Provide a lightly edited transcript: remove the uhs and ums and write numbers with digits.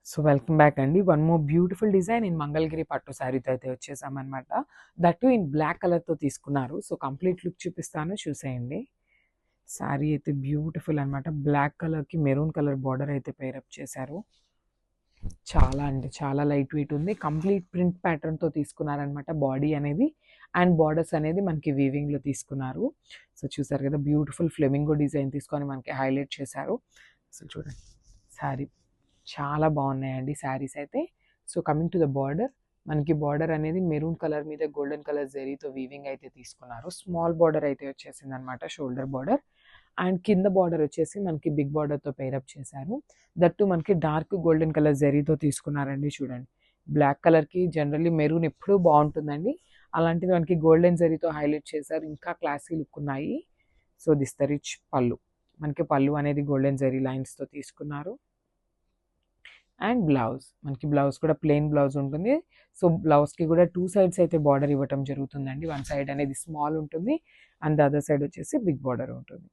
So welcome back అండి. One more beautiful design in Mangalagiri పట్టు శారీతో అయితే వచ్చేసామనమాట. దట్ టు ఇన్ బ్లాక్ కలర్‌తో తీసుకున్నారు. సో కంప్లీట్ లుక్ చూపిస్తాను చూసేయండి. శారీ అయితే బ్యూటిఫుల్ అనమాట. బ్లాక్ కలర్‌కి మెరూన్ కలర్ బార్డర్ అయితే పేరప్ చేశారు. చాలా అంటే చాలా లైట్ వెయిట్ ఉంది. కంప్లీట్ ప్రింట్ ప్యాటర్న్‌తో తీసుకున్నారనమాట బాడీ అనేది. అండ్ బార్డర్స్ అనేది మనకి వీవింగ్‌లో తీసుకున్నారు. సో చూసారు కదా, బ్యూటిఫుల్ ఫ్లెమింగో డిజైన్ తీసుకొని మనకి హైలైట్ చేశారు. సో చూడండి, శారీ చాలా బాగున్నాయండి శారీస్ అయితే. So coming to the border, మనకి బార్డర్ అనేది మెరూన్ కలర్ మీద గోల్డెన్ కలర్ జరీతో వీవింగ్ అయితే తీసుకున్నారు. స్మాల్ బార్డర్ అయితే వచ్చేసింది అనమాట, షోల్డర్ బార్డర్. అండ్ కింద బార్డర్ వచ్చేసి మనకి బిగ్ బార్డర్తో పేరప్ చేశారు. దట్టు మనకి డార్క్ గోల్డెన్ కలర్ జరీతో తీసుకున్నారండి. చూడండి, బ్లాక్ కలర్కి జనరల్లీ మెరూన్ ఎప్పుడూ బాగుంటుందండి, అలాంటిది మనకి గోల్డెన్ జరీతో హైలైట్ చేశారు. ఇంకా క్లాసీ లుక్ ఉన్నాయి. సో దిస్ ద రిచ్ పళ్ళు, మనకి పళ్ళు అనేది గోల్డెన్ జరీ లైన్స్తో తీసుకున్నారు. అండ్ బ్లౌజ్, మనకి బ్లౌజ్ కూడా ప్లెయిన్ బ్లౌజ్ ఉంటుంది. సో బ్లౌజ్కి కూడా 2 సైడ్స్ అయితే బార్డర్ ఇవ్వటం జరుగుతుందండి. వన్ సైడ్ అనేది స్మాల్ ఉంటుంది అండ్ ద అదర్ సైడ్ వచ్చేసి బిగ్ బార్డర్ ఉంటుంది.